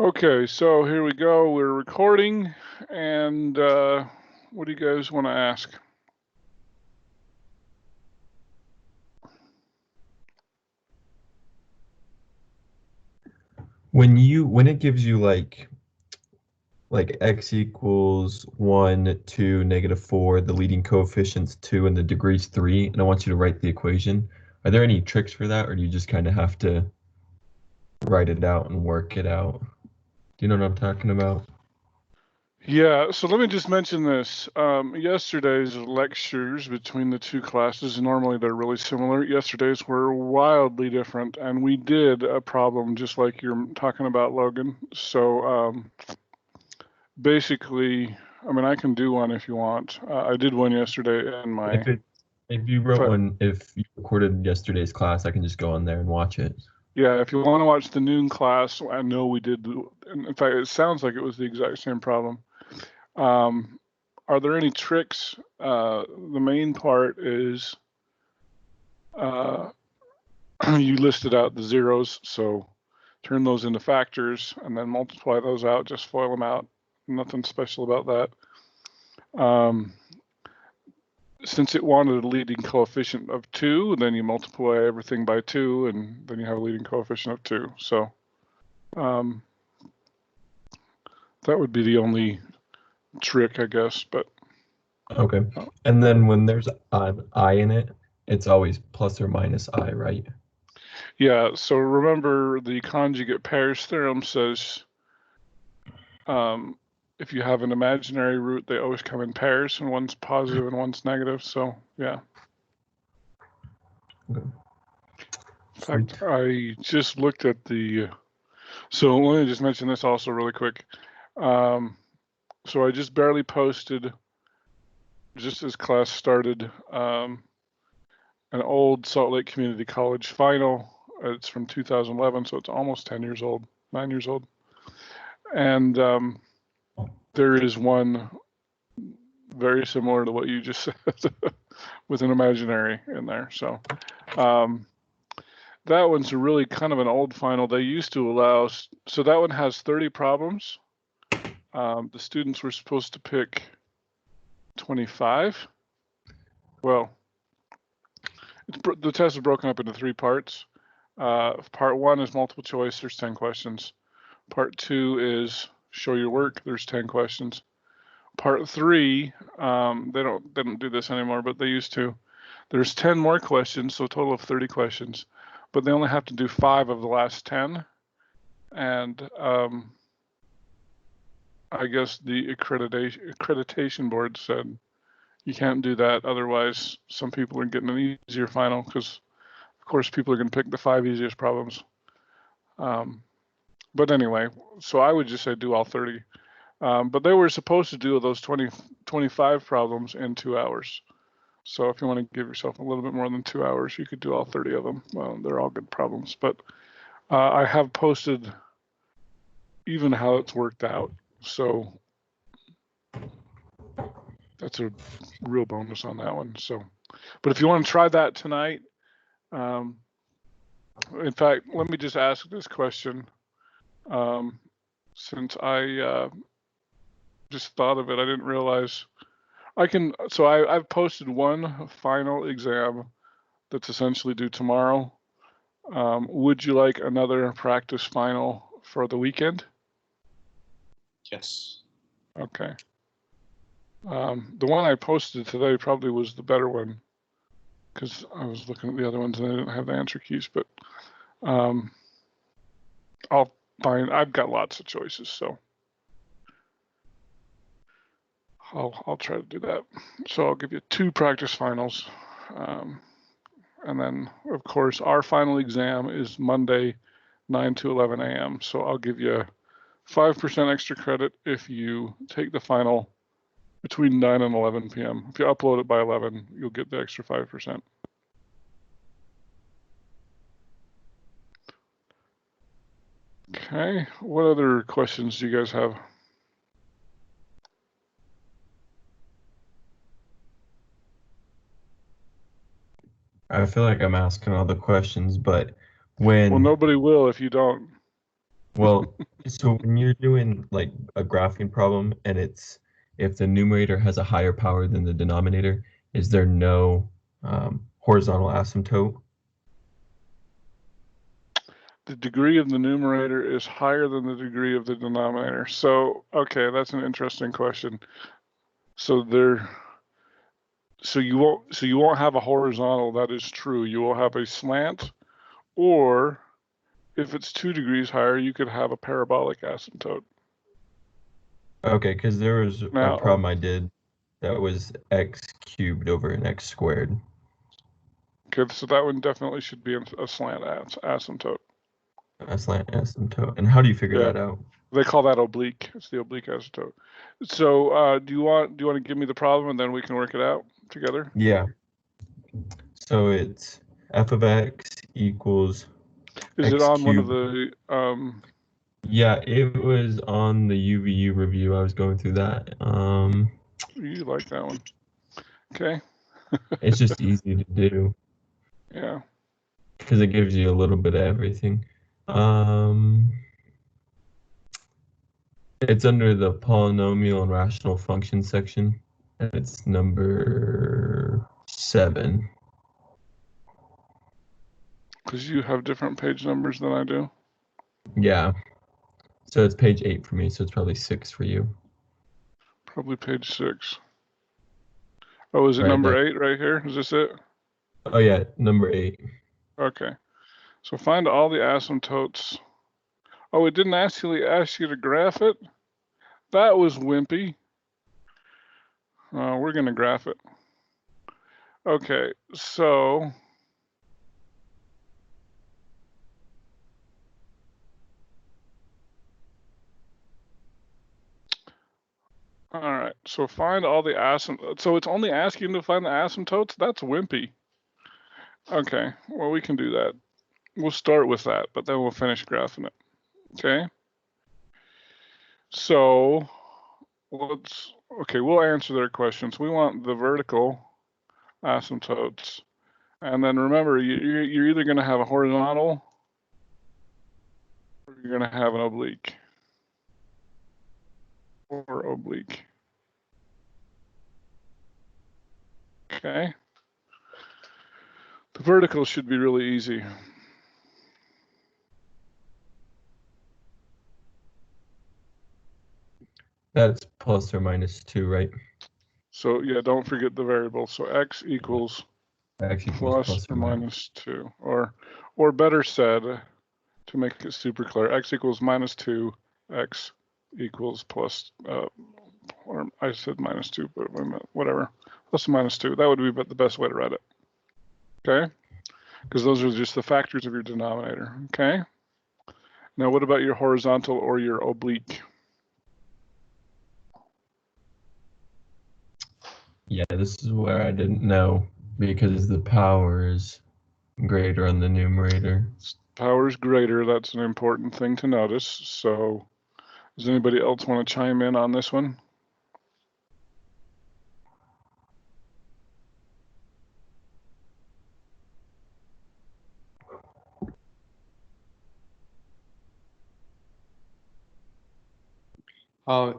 Okay, so here we go. We're recording, and what do you guys want to ask? When it gives you like x equals 1, 2, -4, the leading coefficient's 2, and the degree's 3, and I want you to write the equation, are there any tricks for that, or do you just kind of have to write it out and work it out? Do you know what I'm talking about? Yeah, so let me just mention this. Yesterday's lectures between the two classes, normally they're really similar. Yesterday's were wildly different, and we did a problem just like you're talking about, Logan. So basically, I mean, I can do one if you want. I did one yesterday in my... If you wrote one, if you recorded yesterday's class, I can just go on there and watch it. Yeah, if you want to watch the noon class, I know we did. In fact, it sounds like it was the exact same problem. Are there any tricks? The main part is you listed out the zeros, so turn those into factors and then multiply those out, just FOIL them out. Nothing special about that. Since it wanted a leading coefficient of 2, then you multiply everything by 2, and then you have a leading coefficient of 2. So that would be the only trick, I guess. But okay. And then when there's an I in it, it's always plus or minus I, right? Yeah, so remember the conjugate pairs theorem says if you have an imaginary root, they always come in pairs, and one's positive and one's negative. So yeah. Okay. In fact, I just looked at the... So let me just mention this also really quick. So I just barely posted, just as class started, an old Salt Lake Community College final. It's from 2011, so it's almost 10 years old, 9 years old. And there is one very similar to what you just said with an imaginary in there. So that one's really kind of an old final. They used to allow, so that one has 30 problems. The students were supposed to pick 25. Well, the test is broken up into 3 parts. Part 1 is multiple choice. There's 10 questions. Part 2 is show your work. There's 10 questions. Part 3, they don't do this anymore, but they used to. There's 10 more questions, so a total of 30 questions, but they only have to do 5 of the last 10. And I guess the accreditation board said you can't do that. Otherwise, some people are getting an easier final because, of course, people are going to pick the 5 easiest problems. But anyway, so I would just say do all 30. But they were supposed to do those 25 problems in 2 hours. So if you want to give yourself a little bit more than 2 hours, you could do all 30 of them. Well, they're all good problems. But I have posted even how it's worked out. So that's a real bonus on that one. So, but if you want to try that tonight, in fact, let me just ask this question. Since I just thought of it, I didn't realize I can. So I've posted one final exam that's essentially due tomorrow. Would you like another practice final for the weekend? Yes. Okay. The one I posted today probably was the better one because I was looking at the other ones and I didn't have the answer keys, but I've got lots of choices, so I'll try to do that. So I'll give you 2 practice finals. And then, of course, our final exam is Monday, 9 to 11 a.m. So I'll give you 5% extra credit if you take the final between 9 and 11 p.m. If you upload it by 11, you'll get the extra 5%. Okay, what other questions do you guys have? I feel like I'm asking all the questions, but when... Well, nobody will if you don't. Well, so when you're doing like a graphing problem and it's if the numerator has a higher power than the denominator, is there no horizontal asymptote? The degree of the numerator is higher than the degree of the denominator. So, okay, that's an interesting question. So you won't have a horizontal, that is true. You will have a slant, or if it's 2 degrees higher, you could have a parabolic asymptote. Okay, because there was a Now, problem I did that was x cubed over an x squared. okay, so that one definitely should be a slant asymptote. A slant asymptote. And how do you figure Yeah. that out? They call that oblique. It's the oblique asymptote. So, do you want to give me the problem and then we can work it out together? Yeah. So it's f of x equals Is it x on one of cubed. the Yeah, it was on the UVU review. I was going through that. you like that one? Okay. It's just easy to do Yeah. because it gives you a little bit of everything. It's under the polynomial and rational function section, and it's number 7. Because you have different page numbers than I do. Yeah. So it's page 8 for me, so it's probably 6 for you. Probably page 6. Oh, is it Right, number 8 right here? Is this it? Oh yeah, number 8. Okay. So find all the asymptotes. Oh, it didn't actually ask you to graph it? That was wimpy. We're going to graph it. Okay, so all right, so find all the asymptotes. So it's only asking to find the asymptotes? That's wimpy. Okay, well, we can do that. We'll start with that, but then we'll finish graphing it. Okay? So we'll answer their questions. We want the vertical asymptotes. And then remember, you're either going to have a horizontal or you're going to have an oblique. Or oblique. Okay? The vertical should be really easy. That's plus or minus 2, right? So yeah, don't forget the variable. So x equals X equals plus or minus. minus 2. Or better said, to make it super clear, x equals minus 2, x equals plus, or I said minus 2, but whatever. Plus or minus 2. That would be the best way to write it. Okay? Because those are just the factors of your denominator. Okay? Now, what about your horizontal or your oblique? Yeah, this is where I didn't know because the power is greater on the numerator. Power is greater. That's an important thing to notice. So, does anybody else want to chime in on this one?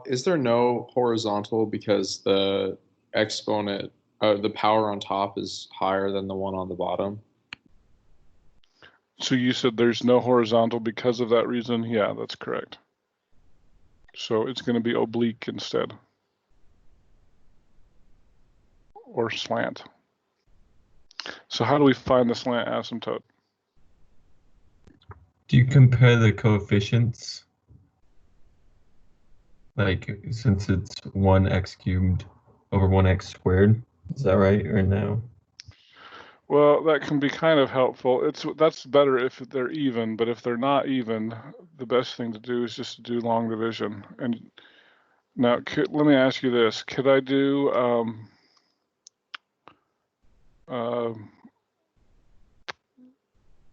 Is there no horizontal because the exponent, the power on top is higher than the one on the bottom? So you said there's no horizontal because of that reason? Yeah, that's correct. So it's going to be oblique instead. Or slant. So how do we find the slant asymptote? Do you compare the coefficients? Like, since it's 1x cubed over 1x squared, is that right or no? Well, that can be kind of helpful. That's better if they're even, but if they're not even, the best thing to do is just to do long division. And now, let me ask you this: could I do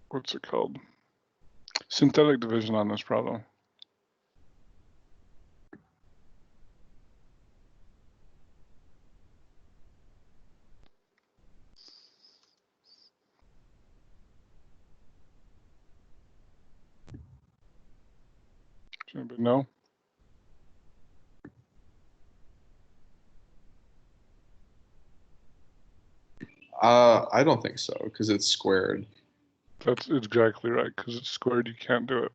what's it called? Synthetic division on this problem? Anybody know? I don't think so, because it's squared. That's exactly right, because it's squared, you can't do it.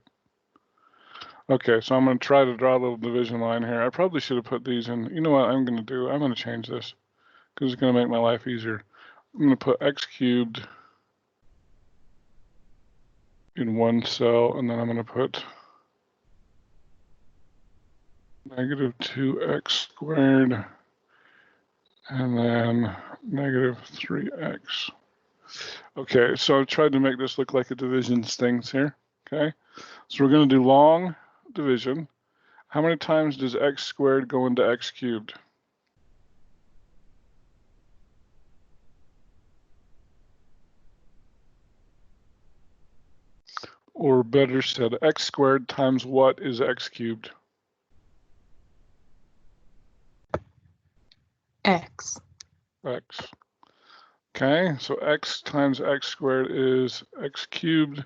Okay, so I'm going to try to draw a little division line here. I probably should have put these in. You know what I'm going to do? I'm going to change this, because it's going to make my life easier. I'm going to put x cubed in one cell, and then I'm going to put negative 2x squared, and then negative 3x. Okay, so I've tried to make this look like a division things here. Okay, so we're going to do long division. How many times does x squared go into x cubed? Or better said, x squared times what is x cubed? X. X. Okay, so x times x squared is x cubed.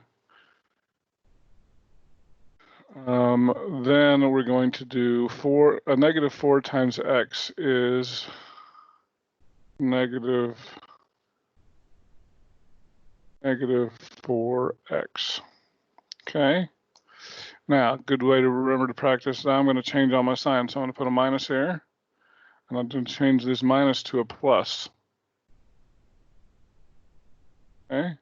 Then we're going to do negative 4 times x is negative 4x. Okay. Now, good way to remember to practice. Now I'm going to change all my signs. So I'm going to put a minus here, and I'm going to change this minus to a plus. Okay.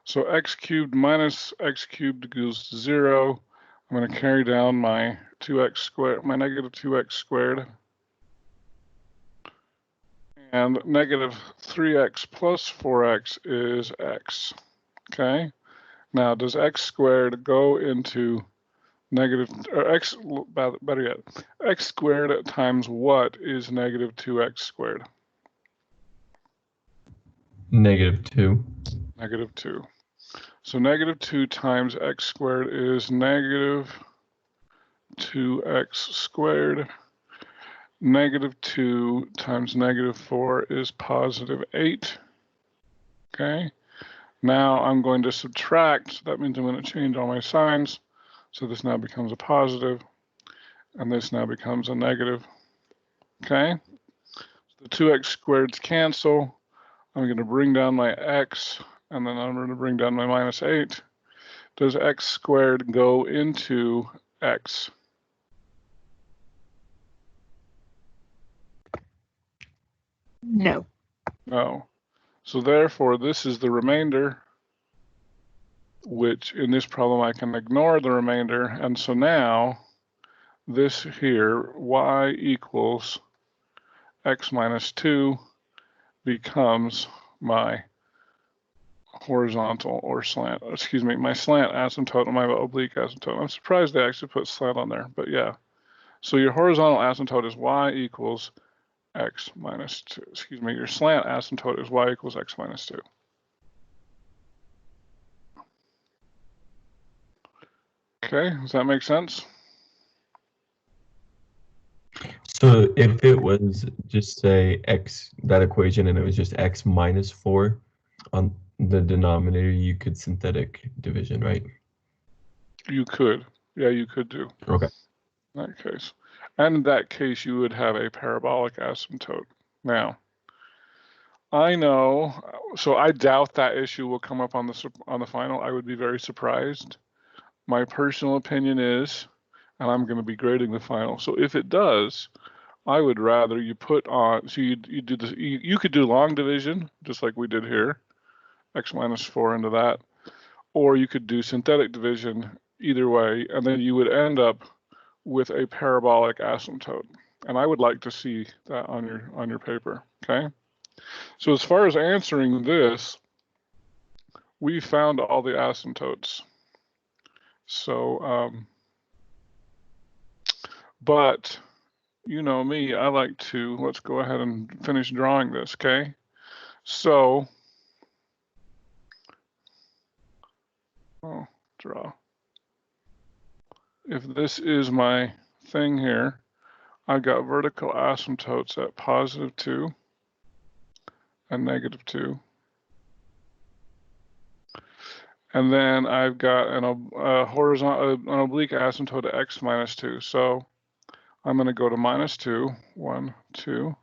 So x cubed minus x cubed equals 0. I'm going to carry down my 2x squared, my negative 2x squared. And negative 3x plus 4x is x. Okay. Now, does x squared go into negative, or x, better yet, x squared times what is negative 2x squared? Negative 2. Negative 2. So negative 2 times x squared is negative 2x squared. Negative 2 times negative 4 is positive 8. Okay. Now I'm going to subtract. So that means I'm going to change all my signs. So this now becomes a positive, and this now becomes a negative. Okay. So the 2x squareds cancel. I'm going to bring down my x, and then I'm going to bring down my minus 8. Does x squared go into x? No. No. So therefore, this is the remainder, which in this problem I can ignore the remainder. And so now this here, y equals x minus 2, becomes my horizontal or slant, excuse me, my slant asymptote and my oblique asymptote. I'm surprised they actually put slant on there, but yeah. So your horizontal asymptote is y equals x minus 2. Excuse me, your slant asymptote is y equals x minus 2. Okay, does that make sense? So if it was just say x, that equation, and it was just x minus 4 on the denominator, you could synthetic division, right? You could. Yeah, you could do. Okay. In that case. And in that case, you would have a parabolic asymptote. Now, I know, so I doubt that issue will come up on the final. I would be very surprised. My personal opinion is, and I'm going to be grading the final. So if it does, I would rather you put on, so you do this, you could do long division, just like we did here, x minus 4 into that, or you could do synthetic division, either way, and then you would end up with a parabolic asymptote. And I would like to see that on your paper, okay? So as far as answering this, we found all the asymptotes. So, but you know me, I like to, let's go ahead and finish drawing this, okay? So, draw. If this is my thing here, I got vertical asymptotes at positive 2 and negative 2. And then I've got an oblique asymptote of x minus 2. So I'm going to go to minus 2, 1, 2.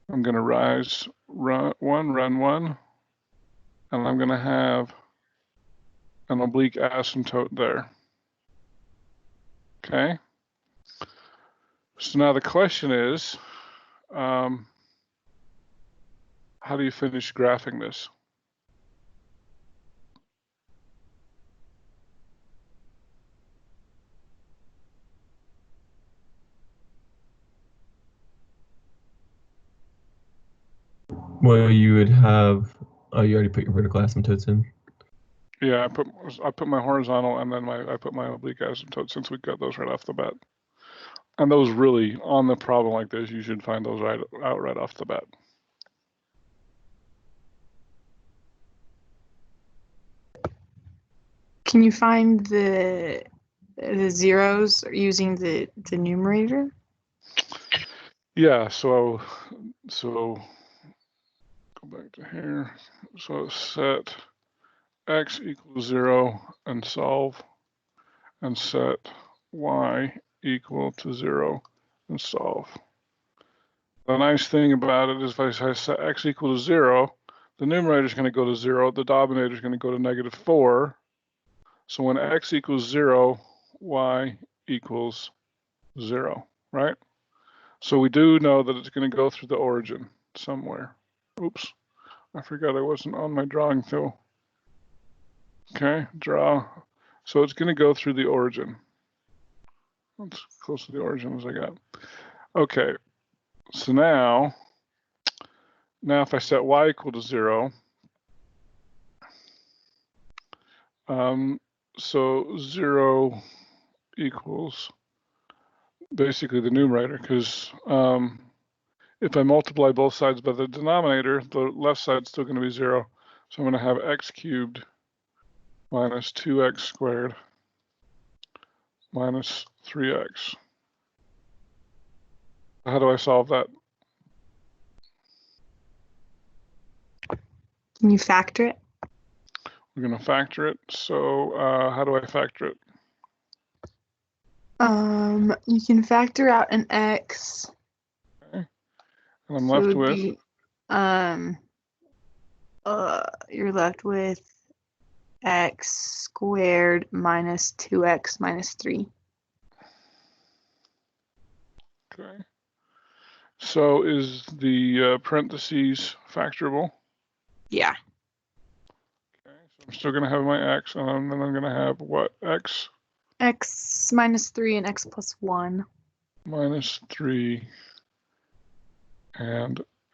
I'm going to rise run 1, and I'm going to have an oblique asymptote there. Okay. So now the question is, how do you finish graphing this? Well, you would have. Oh, you already put your vertical asymptotes in. Yeah, I put my horizontal and then I put my oblique asymptote, since we got those right off the bat. And those really, on the problem like this, you should find those right off the bat. Can you find the zeros using the numerator? Yeah, so go back to here. So set x equals 0 and solve, and set y equal to 0 and solve. The nice thing about it is if I set x equal to 0, the numerator is going to go to 0, the denominator is going to go to -4. So when x equals 0, y equals 0, right? So we do know that it's going to go through the origin somewhere. Oops, I forgot I wasn't on my drawing tool. Okay, draw. So it's going to go through the origin. That's close to the origin as I got. Okay, so now if I set y equal to 0, so 0 equals basically the numerator, because if I multiply both sides by the denominator, the left side's still going to be 0. So I'm going to have x cubed minus 2x squared minus 3x. How do I solve that? Can you factor it? We're going to factor it. So how do I factor it? You can factor out an x. Okay. And I'm left with? You're left with x squared minus 2x minus 3. Okay. So is the parentheses factorable? Yeah. Okay. So I'm still going to have my x, and then I'm going to have what? X Minus 3 and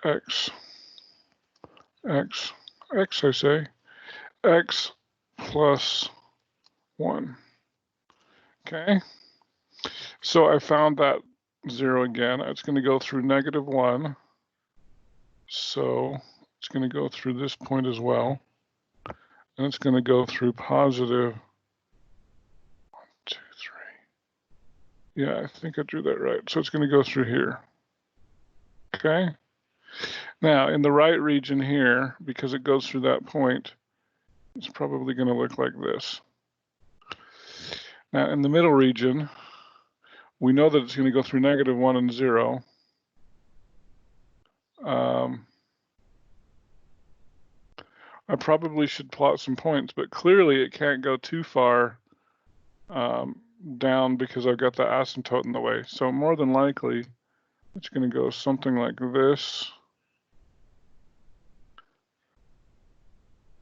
x, I say, x plus 1. Okay, so I found that 0 again. It's going to go through -1, so it's going to go through this point as well, and it's going to go through positive 1, 2, 3. Yeah, I think I drew that right. So it's going to go through here. Okay. Now, in the right region here, because it goes through that point, it's probably going to look like this. Now, in the middle region, we know that it's going to go through -1 and 0. I probably should plot some points, but clearly it can't go too far down because I've got the asymptote in the way. So more than likely, it's going to go something like this.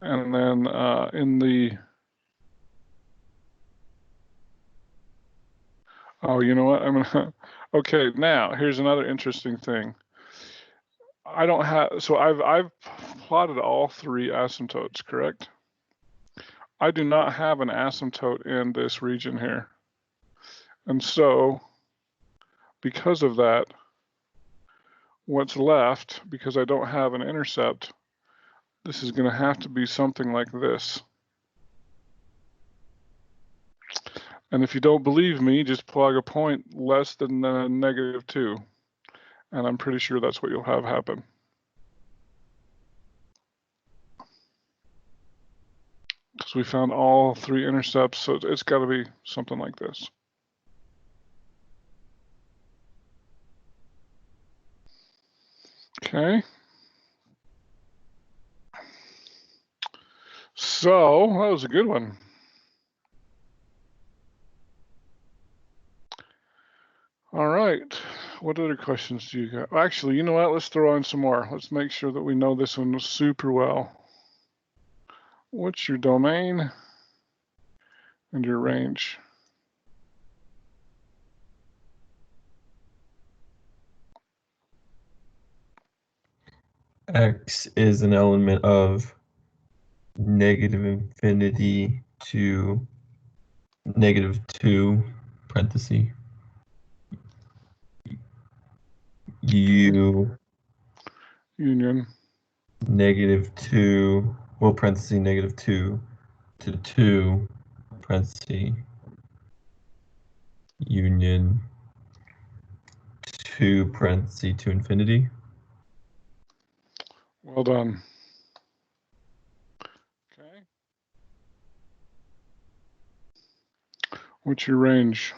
And then in the, oh, you know what? I'm gonna, okay, now here's another interesting thing. I don't have, so I've plotted all 3 asymptotes, correct? I do not have an asymptote in this region here. And so, because of that, what's left, because I don't have an intercept, this is going to have to be something like this. And if you don't believe me, just plug a point less than -2. And I'm pretty sure that's what you'll have happen. because we found all three intercepts, so it's got to be something like this. Okay. So that was a good one. All right. What other questions do you got? Actually, you know what? Let's throw in some more. Let's make sure that we know this one super well. What's your domain and your range? X is an element of negative infinity to -2, parenthesis, U Union. -2, well, parenthesis, -2 to 2, parenthesis, union 2, parenthesis, to infinity. Well done. Okay. What's your range?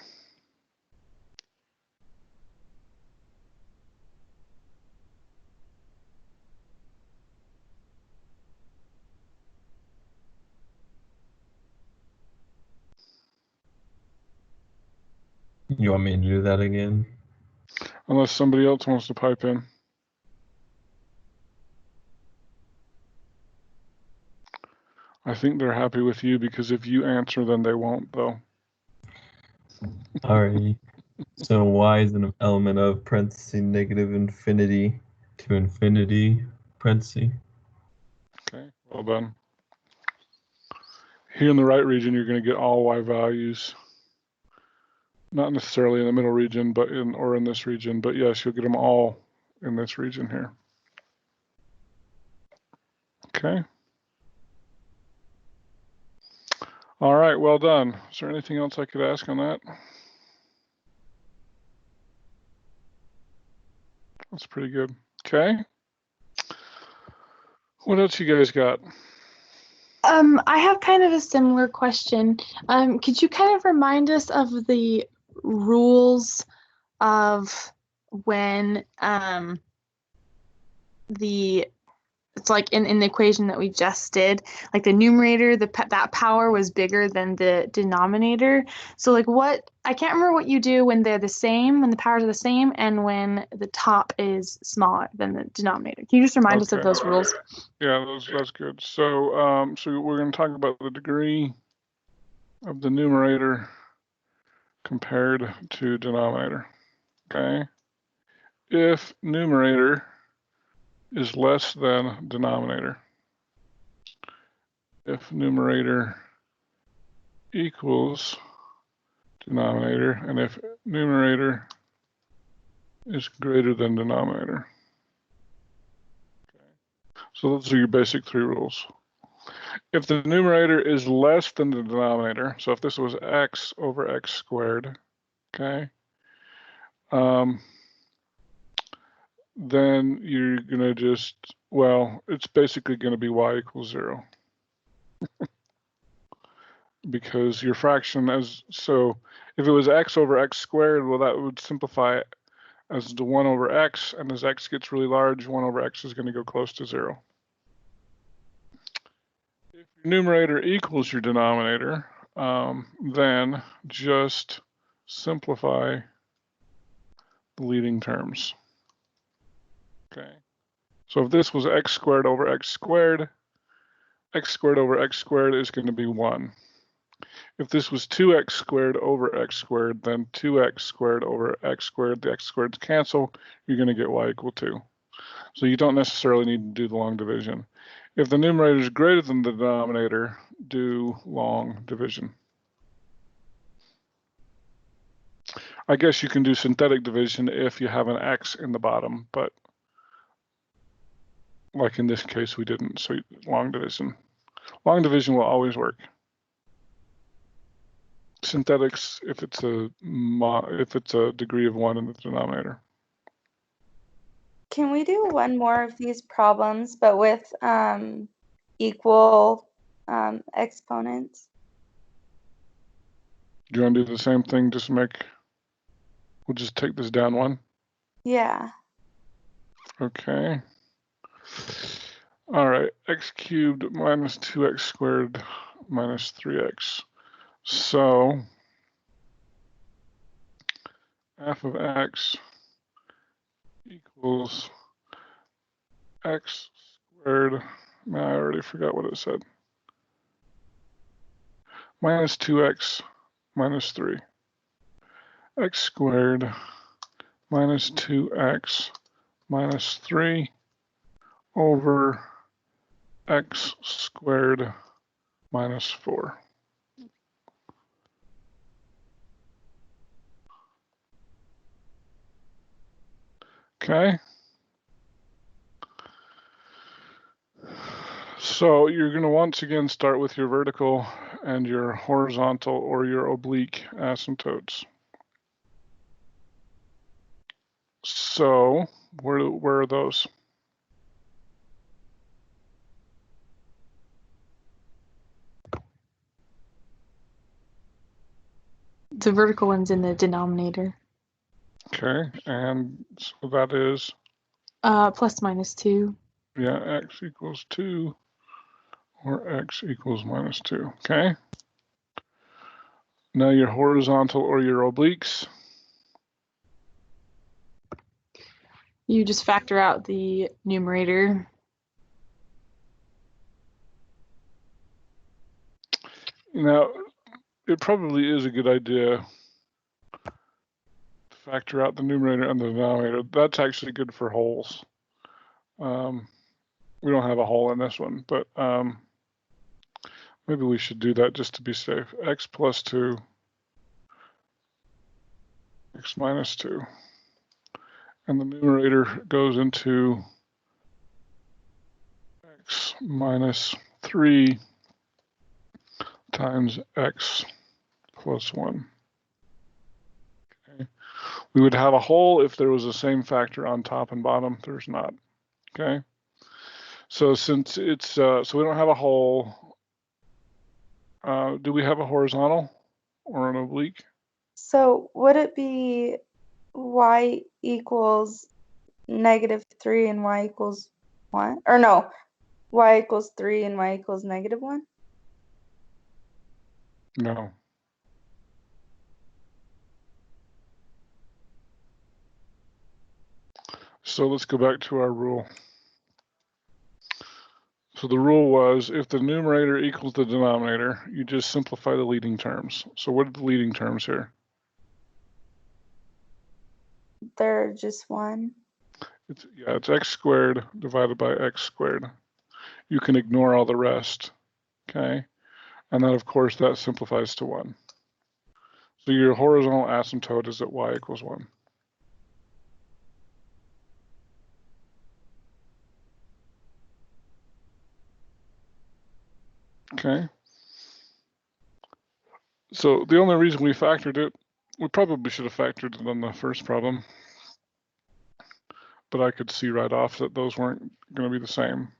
You want me to do that again? Unless somebody else wants to pipe in. I think they're happy with you because if you answer, then they won't, though. All right. So y is an element of parenthesis negative infinity to infinity, parenthesis. Okay, well done. Here in the right region, you're going to get all y values. Not necessarily in the middle region, but in this region. But yes, you'll get them all in this region here. Okay. All right, well done. Is there anything else I could ask on that? That's pretty good. Okay. What else you guys got? I have kind of a similar question. Could you kind of remind us of the rules of when it's like in the equation that we just did, like the numerator, that power was bigger than the denominator. So like I can't remember what you do when they're the same, when the powers are the same, and when the top is smaller than the denominator. Can you just remind us of those rules? Yeah, that's good. So so we're going to talk about the degree of the numerator compared to denominator. Okay. If numerator is less than denominator, if numerator equals denominator, and if numerator is greater than denominator. Okay. So those are your basic three rules. If the numerator is less than the denominator, so if this was x over x squared, okay, then you're going to just, well, it's basically going to be y equals 0. Because your fraction so if it was x over x squared, well, that would simplify it as the 1 over x, and as x gets really large, 1 over x is going to go close to 0. If your numerator equals your denominator, then just simplify the leading terms. Okay. So if this was x squared over x squared over x squared is going to be 1. If this was 2x squared over x squared, then 2x squared over x squared, the x squareds cancel, you're going to get y equal 2. So you don't necessarily need to do the long division. If the numerator is greater than the denominator, do long division. I guess you can do synthetic division if you have an x in the bottom, but like in this case, we didn't, so long division. Long division will always work. Synthetics, if it's a degree of 1 in the denominator. Can we do one more of these problems, but with equal exponents. Do you want to do the same thing? We'll just take this down one. Yeah. Okay. All right, x cubed minus 2x squared minus 3x. So f of x equals x squared. Now I already forgot what it said. Minus 2x minus 3. X squared minus 2x minus 3 over x squared minus 4. Okay. So you're going to once again start with your vertical and your horizontal or your oblique asymptotes. So where are those? The vertical one's in the denominator. Okay, and so that is? Plus minus 2. Yeah, x equals 2 or x equals minus 2. Okay. Now your horizontal or your obliques. You just factor out the numerator. Now, it probably is a good idea to factor out the numerator and the denominator. That's actually good for holes. We don't have a hole in this one, but maybe we should do that just to be safe. X plus 2, x minus 2. And the numerator goes into x minus 3 times x plus 1. Okay. We would have a hole if there was the same factor on top and bottom. There's not. Okay. So since it's so we don't have a hole, do we have a horizontal or an oblique? So would it be y equals -3 and y equals 1? Or no, y equals 3 and y equals -1? No. So let's go back to our rule. So the rule was if the numerator equals the denominator, you just simplify the leading terms. So what are the leading terms here? They're just 1. It's x squared divided by x squared. You can ignore all the rest, okay? And then of course that simplifies to 1. So your horizontal asymptote is at y equals 1. Okay. So the only reason we factored it, we probably should have factored it on the first problem, but I could see right off that those weren't going to be the same.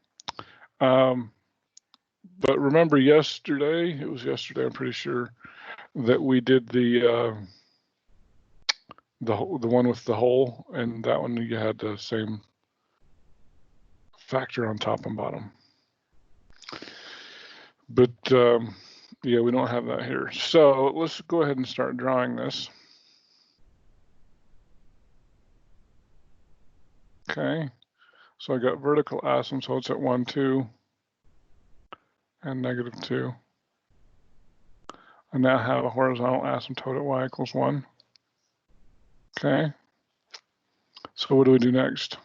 But remember yesterday, it was yesterday, I'm pretty sure, that we did the one with the hole, and that one you had the same factor on top and bottom. But yeah, we don't have that here. So let's go ahead and start drawing this. Okay, so I got vertical asymptotes at 1, 2, and -2. I now have a horizontal asymptote at y equals 1. Okay, so what do we do next?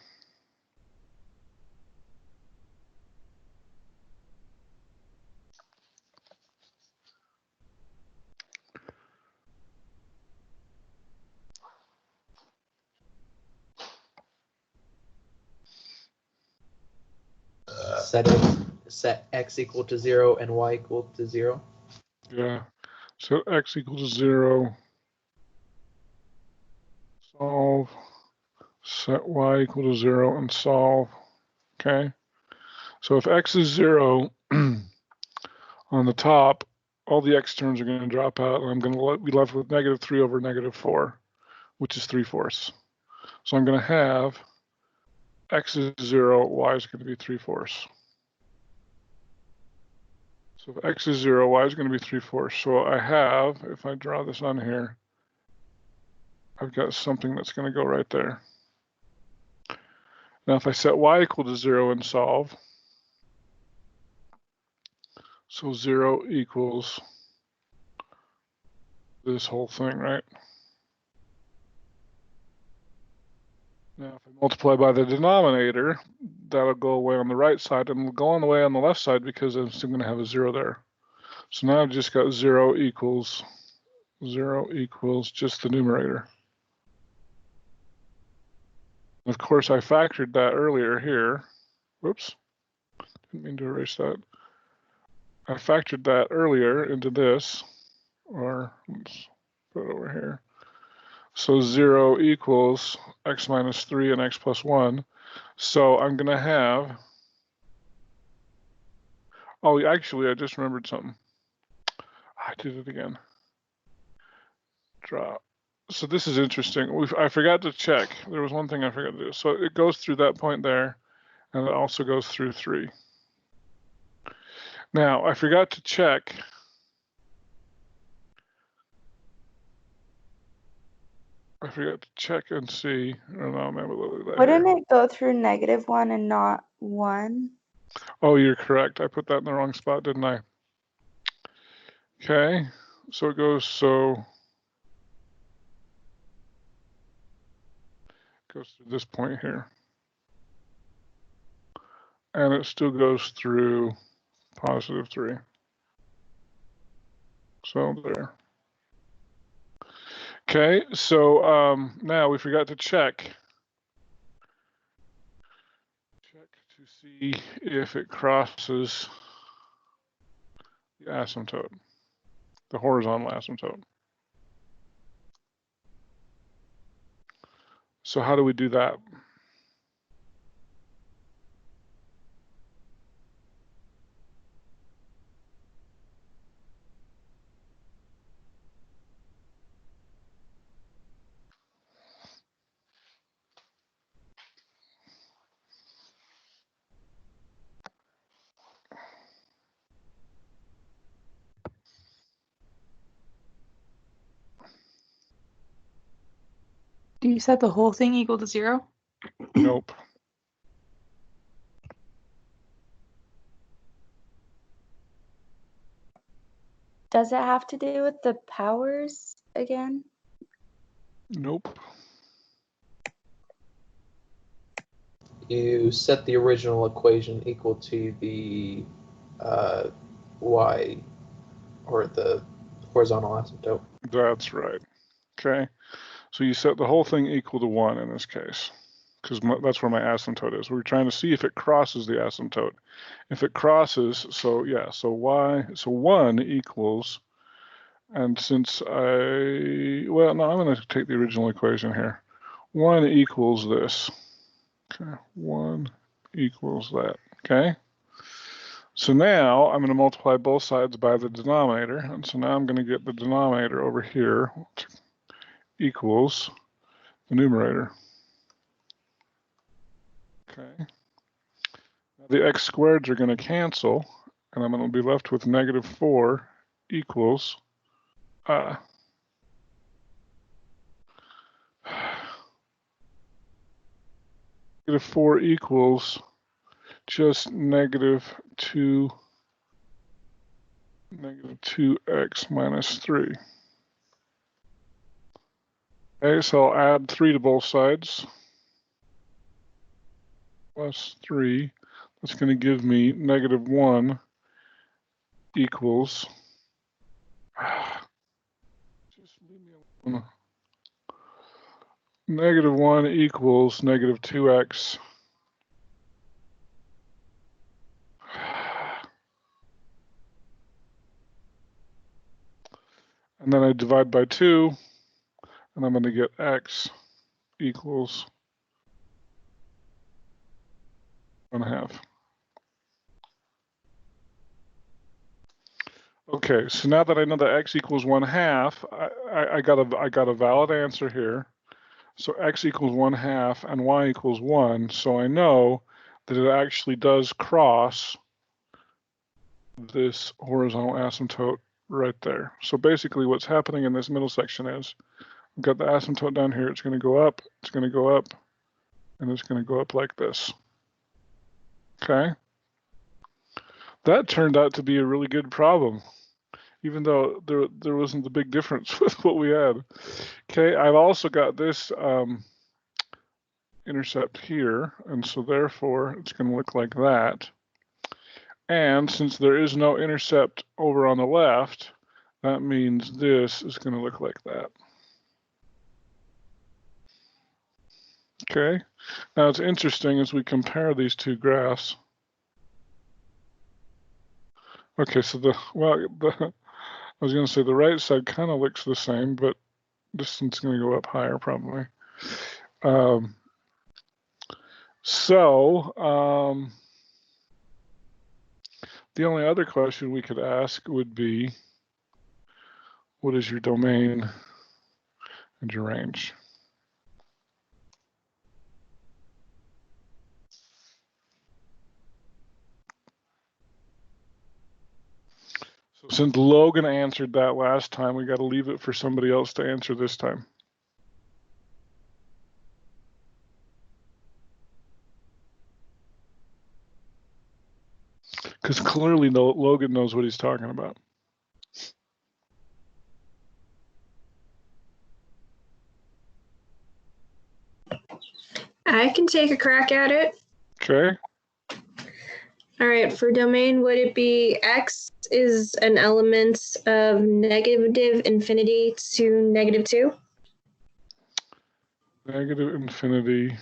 Set x equal to 0 and y equal to 0. Yeah, so x equals 0. Solve. Set y equal to 0 and solve. Okay, so if x is 0, On the top, all the x terms are going to drop out, and I'm going to be left with -3 over -4, which is 3/4. So I'm going to have x is 0, y is going to be 3/4. So if x is 0, y is going to be 3/4. So I have, if I draw this on here, I've got something that's going to go right there. Now if I set y equal to 0 and solve, so 0 equals this whole thing, right? Now if I multiply by the denominator, that'll go away on the right side, and it'll go on the way on the left side because I'm still going to have a 0 there. So now I've just got 0 equals just the numerator. Of course, I factored that earlier here. Whoops, didn't mean to erase that. I factored that earlier into this, or let's put it over here. So 0 equals x minus 3 and x plus 1. So I'm going to have, oh, actually, I just remembered something. I did it again. Drop. So this is interesting. I forgot to check. There was one thing I forgot to do. So it goes through that point there, and it also goes through 3. Now, I forgot to check. I forgot to check and see. I don't know, maybe we'll leave that Wouldn't here. it go through -1 and not 1? Oh, you're correct. I put that in the wrong spot, didn't I? Okay, so it goes through this point here. And it still goes through +3. So there. Okay, so now we forgot to check to see if it crosses the asymptote, the horizontal asymptote. So how do we do that? Do you set the whole thing equal to 0? Nope. Does it have to do with the powers again? Nope. You set the original equation equal to the y, or the horizontal asymptote. That's right. Okay. So you set the whole thing equal to 1 in this case, because that's where my asymptote is. We're trying to see if it crosses the asymptote. If it crosses, so yeah, so 1 equals, and since well, no, I'm going to take the original equation here. 1 equals this. Okay, 1 equals that. Okay. So now I'm going to multiply both sides by the denominator, and so now I'm going to get the denominator over here equals the numerator. Okay. Now the x squareds are going to cancel, and I'm going to be left with -4 equals -4 equals just -2x minus 3. Okay, so I'll add 3 to both sides. Plus 3. That's going to give me -1 equals. Just leave me alone. -1 equals -2x. And then I divide by 2, and I'm going to get x equals 1/2. Okay, so now that I know that x equals 1/2, I got a valid answer here. So x equals 1/2 and y equals 1. So I know that it actually does cross this horizontal asymptote right there. So basically what's happening in this middle section is I've got the asymptote down here. It's going to go up, it's going to go up, and it's going to go up like this. Okay. That turned out to be a really good problem, even though there wasn't a big difference with what we had. Okay, I've also got this intercept here, and so therefore it's going to look like that. And since there is no intercept over on the left, that means this is going to look like that. Okay, now it's interesting as we compare these two graphs. Okay, so I was going to say the right side kind of looks the same, but this one's going to go up higher probably. The only other question we could ask would be, what is your domain and your range? So since Logan answered that last time, we got to leave it for somebody else to answer this time. Because clearly Logan knows what he's talking about. I can take a crack at it. Okay. All right, for domain, would it be x is an element of negative infinity to -2? Negative infinity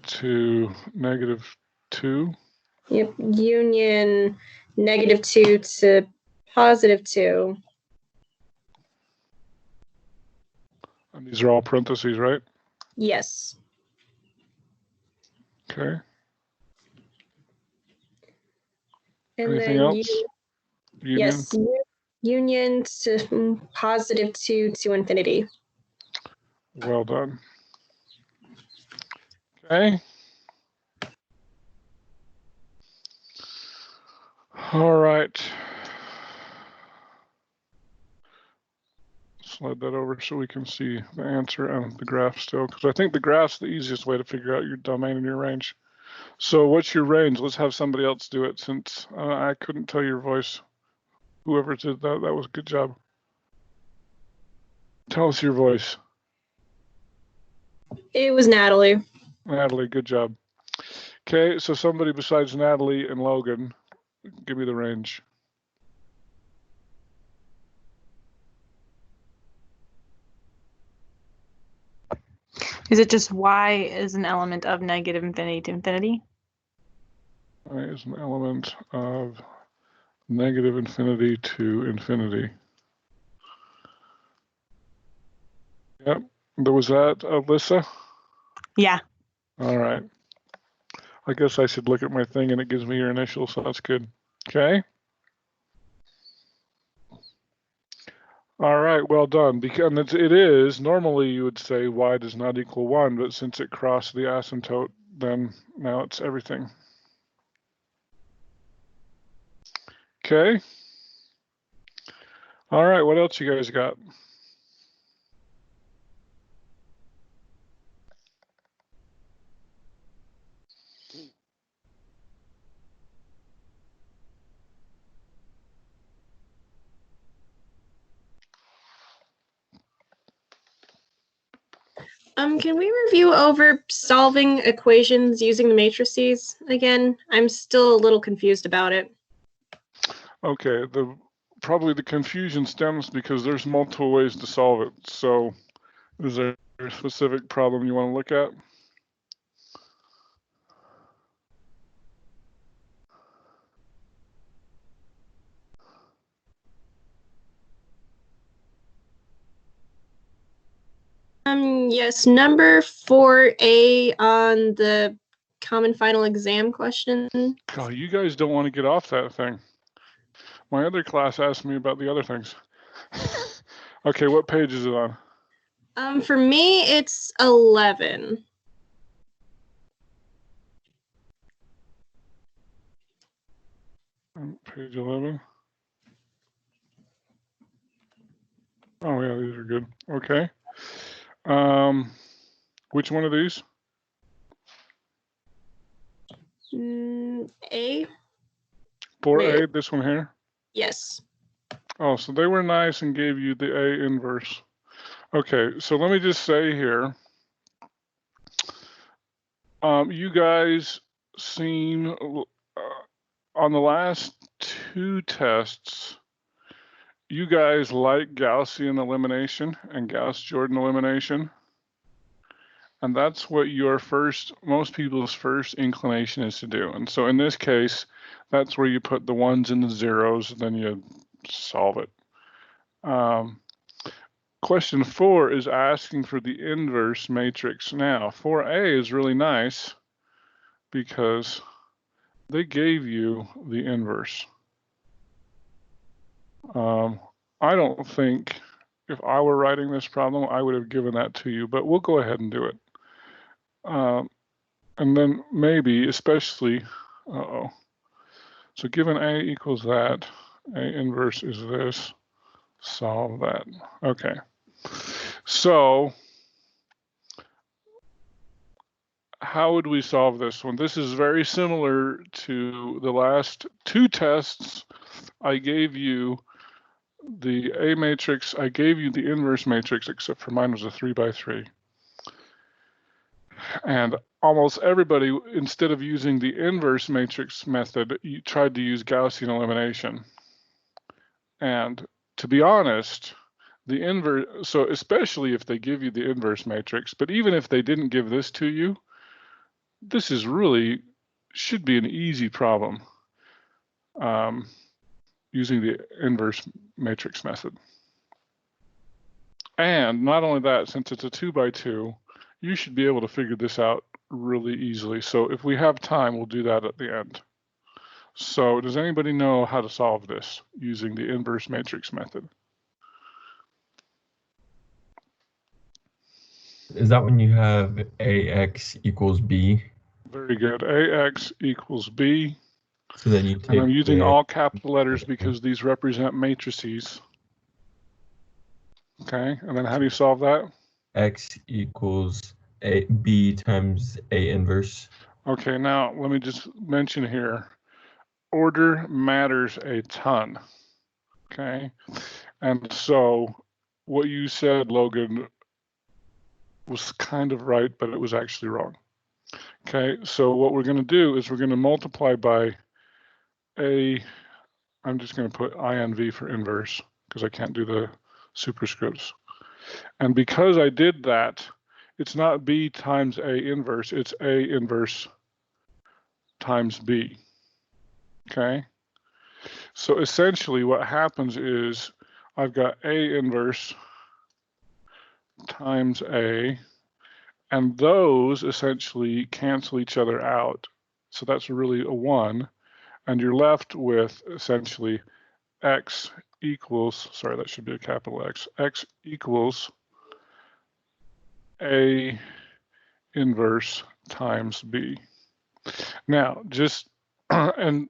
to -2. Yep, union -2 to +2. And these are all parentheses, right? Yes. Okay. And Anything then else? Union? yes, union to +2 to infinity. Well done. Okay. All right. Slide that over so we can see the answer and the graph still, because I think the graph's the easiest way to figure out your domain and your range. So what's your range? Let's have somebody else do it, since I couldn't tell your voice. Whoever did that, that was a good job. Tell us your voice. It was Natalie. Natalie, good job. Okay, so somebody besides Natalie and Logan, give me the range. Is it just y is an element of negative infinity to infinity? Y is an element of negative infinity to infinity. Yep. Was that Alyssa? Yeah. All right. I guess I should look at my thing and it gives me your initials, so that's good. Okay. All right, well done. Because it is, normally you would say y does not equal 1, but since it crossed the asymptote, then now it's everything. Okay. All right, what else you guys got? Can we review over solving equations using the matrices again? I'm still a little confused about it. Okay, probably the confusion stems because there's multiple ways to solve it. So is there a specific problem you want to look at? Yes, number 4A on the common final exam question. God, you guys don't want to get off that thing. My other class asked me about the other things. Okay, what page is it on? For me, it's 11. Page 11. Oh yeah, these are good. Okay. Which one of these? A? 4A, this one here? Yes. Oh, so they were nice and gave you the A inverse. Okay, so let me just say here, you guys seem, on the last 2 tests, you guys like Gaussian elimination and Gauss-Jordan elimination. And that's what your most people's first inclination is to do. And so in this case, that's where you put the 1s and the 0s, and then you solve it. Question 4 is asking for the inverse matrix. Now, 4A is really nice because they gave you the inverse. I don't think if I were writing this problem, I would have given that to you, but we'll go ahead and do it. And then maybe, especially, so given A equals that, A inverse is this, solve that. Okay. So how would we solve this one? This is very similar to the last 2 tests. I gave you the A matrix, I gave you the inverse matrix, except for mine was a 3x3. And almost everybody, instead of using the inverse matrix method, you tried to use Gaussian elimination. And to be honest, the inverse, so especially if they give you the inverse matrix, but even if they didn't give this to you, this is really, should be an easy problem using the inverse matrix method. And not only that, since it's a 2x2, you should be able to figure this out really easily. So if we have time, we'll do that at the end. So does anybody know how to solve this using the inverse matrix method? Is that when you have AX equals B? Very good. AX equals B. So then you take, and I'm using all capital letters because these represent matrices. Okay, and then how do you solve that? X equals B times A inverse. Okay, now let me just mention here, order matters a ton. Okay, and so what you said, Logan, was kind of right, but it was actually wrong. Okay, so what we're going to do is we're going to multiply by A, I'm just going to put INV for inverse because I can't do the superscripts. And because I did that, it's not B times A inverse, it's A inverse times B. Okay, so essentially what happens is I've got A inverse times A, and those essentially cancel each other out. So that's really a 1, and you're left with essentially X equals, sorry, that should be a capital X, X equals A inverse times B. Now, just, and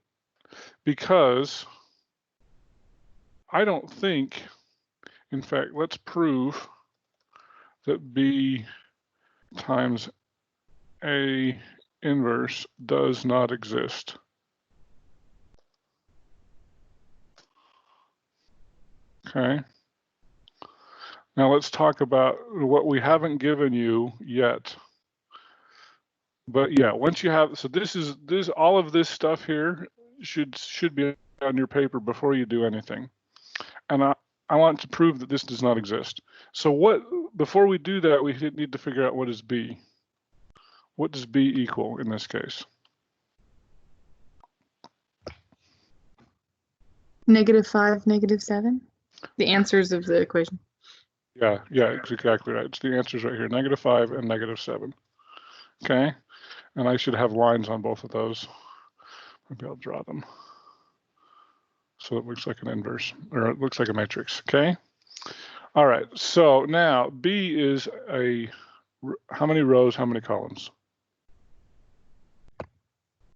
because I don't think, in fact, let's prove that B times A inverse does not exist. Okay. Now let's talk about what we haven't given you yet. But yeah, once you have, so this all of this stuff here should be on your paper before you do anything. And I want to prove that this does not exist. So before we do that, we need to figure out what is B. What does B equal in this case? -5, -7. The answers of the equation. Yeah, it's exactly right. It's the answers right here, -5 and -7. Okay, and I should have lines on both of those. Maybe I'll draw them. So it looks like an inverse, or it looks like a matrix, okay? All right, so now B is how many rows, how many columns?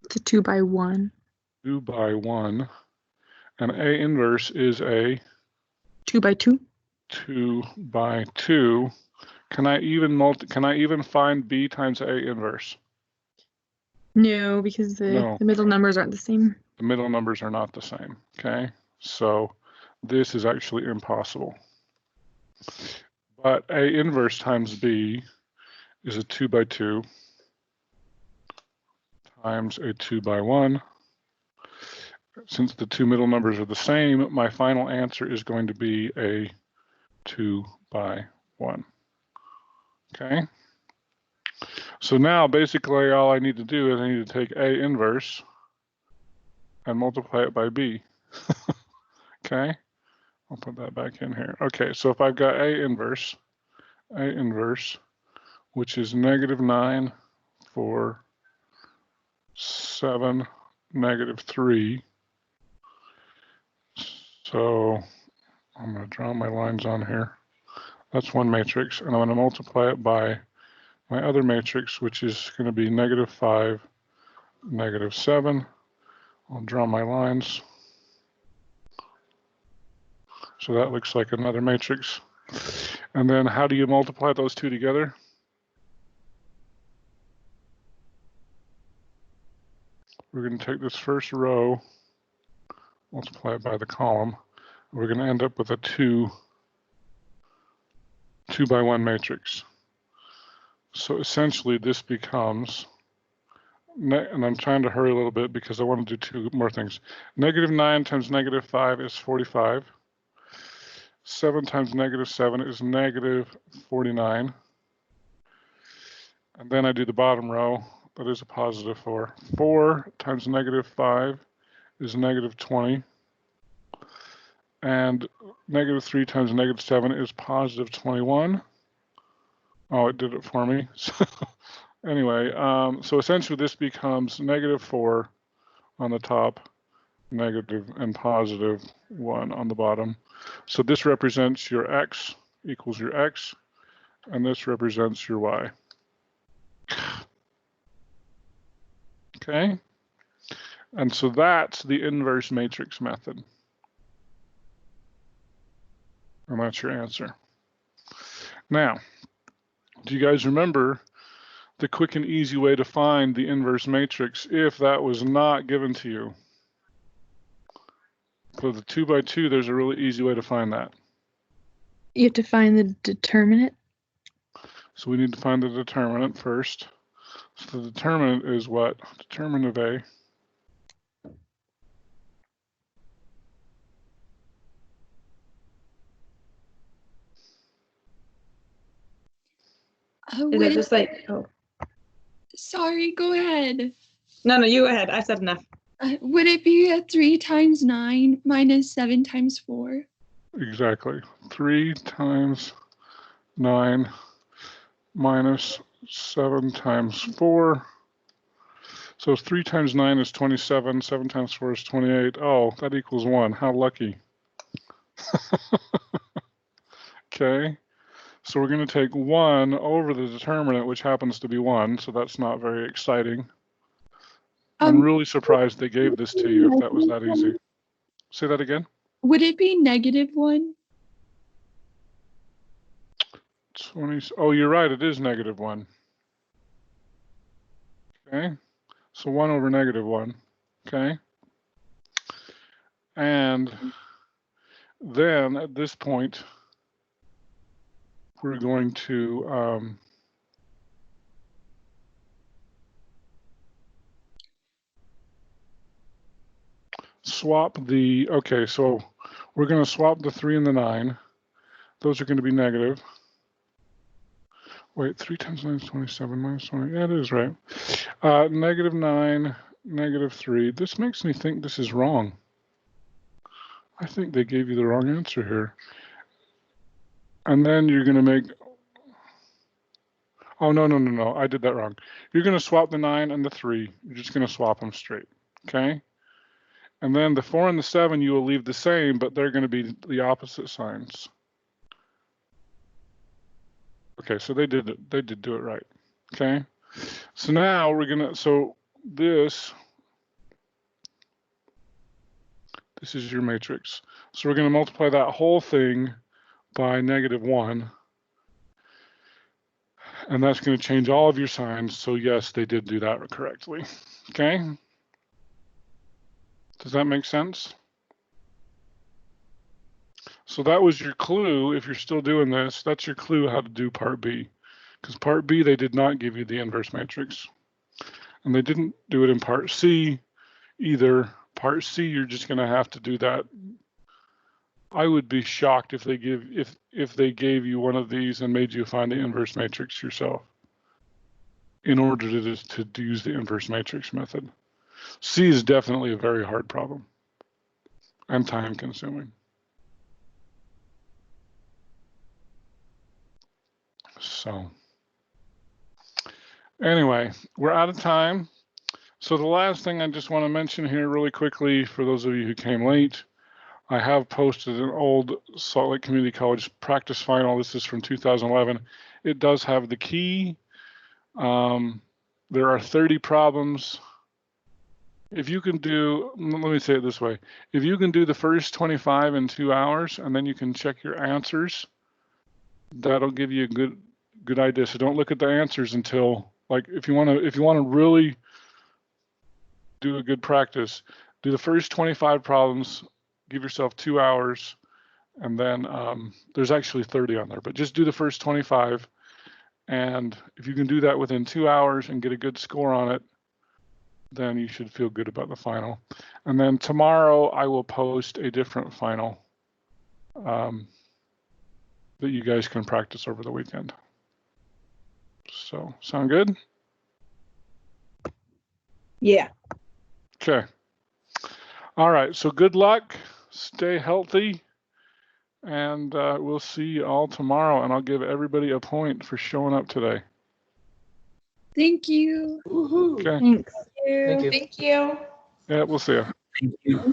It's a 2 by 1. 2 by 1. And A inverse is a 2 by 2. 2 by 2. Can I even find B times A inverse? No, because the middle numbers aren't the same. The middle numbers are not the same, okay? So this is actually impossible. But A inverse times B is a 2 by 2 times a 2 by 1. Since the two middle numbers are the same, my final answer is going to be a 2 by 1. Okay? So now basically all I need to do is I need to take A inverse and multiply it by B. Okay? I'll put that back in here. Okay, so if I've got A inverse, which is -9, 4, 7, -3. So I'm going to draw my lines on here. That's one matrix, and I'm going to multiply it by my other matrix, which is going to be -5, -7. I'll draw my lines. So that looks like another matrix. And then how do you multiply those two together? We're going to take this first row, multiply it by the column. We're going to end up with a 2 by 1 matrix. So essentially this becomes, and I'm trying to hurry a little bit because I want to do two more things. -9 times -5 is 45. 7 times -7 is -49. And then I do the bottom row, that is a +4. 4 times -5 is -20. And -3 times -7 is +21. Oh, it did it for me. So anyway, so essentially this becomes -4 on the top, negative and +1 on the bottom. So this represents your X equals your X, and this represents your Y. Okay? And so that's the inverse matrix method. And that's your answer. Now, do you guys remember the quick and easy way to find the inverse matrix if that was not given to you? For the 2 by 2, there's a really easy way to find that. You have to find the determinant. So we need to find the determinant first. So the determinant is what? Determinant of A. Is it just like, oh. Sorry, go ahead. No, you go ahead. I said enough. Would it be a 3 times 9 minus 7 times 4? Exactly. 3 times 9 minus 7 times 4. So 3 times 9 is 27. 7 times 4 is 28. Oh, that equals 1. How lucky. Okay. So we're going to take 1 over the determinant, which happens to be 1. So that's not very exciting. I'm really surprised they gave this to you if that was that easy. Say that again. Would it be -1? 20. Oh, you're right. It is -1. Okay. So 1 over -1. Okay. And then at this point, we're going to swap the, okay, so we're going to swap the 3 and the 9. Those are going to be negative. Wait, 3 times 9 is 27 minus 20. Yeah, it is right. -9, -3. This makes me think this is wrong. I think they gave you the wrong answer here. And then you're going to make, oh, no, I did that wrong. You're going to swap the 9 and the 3. You're just going to swap them straight, okay? And then the 4 and the 7 you will leave the same, but they're going to be the opposite signs. Okay, so they did do it right. Okay, so now we're gonna, this is your matrix. So we're gonna multiply that whole thing by -1, and that's gonna change all of your signs. So yes, they did do that correctly. Okay, does that make sense? So that was your clue. If you're still doing this, that's your clue how to do part B. Because part B, they did not give you the inverse matrix. And they didn't do it in part C either. Part C, you're just going to have to do that. I would be shocked if they gave you one of these and made you find the inverse matrix yourself in order to use the inverse matrix method. C is definitely a very hard problem and time consuming. So anyway, we're out of time. So the last thing I just want to mention here really quickly for those of you who came late, I have posted an old Salt Lake Community College practice final. This is from 2011. It does have the key. There are 30 problems. If you can do, let me say it this way. If you can do the first 25 in 2 hours and then you can check your answers, that'll give you a good idea. So don't look at the answers until, like, if you want to really do a good practice, do the first 25 problems, give yourself 2 hours, and then there's actually 30 on there, but just do the first 25. And if you can do that within 2 hours and get a good score on it, then you should feel good about the final. And then tomorrow I will post a different final that you guys can practice over the weekend. So, sound good? Yeah. Okay. All right, so good luck, stay healthy, and we'll see you all tomorrow, and I'll give everybody a point for showing up today. Thank you. Okay. Thanks. Thank you. Thank you. Yeah, we'll see you. Thank you.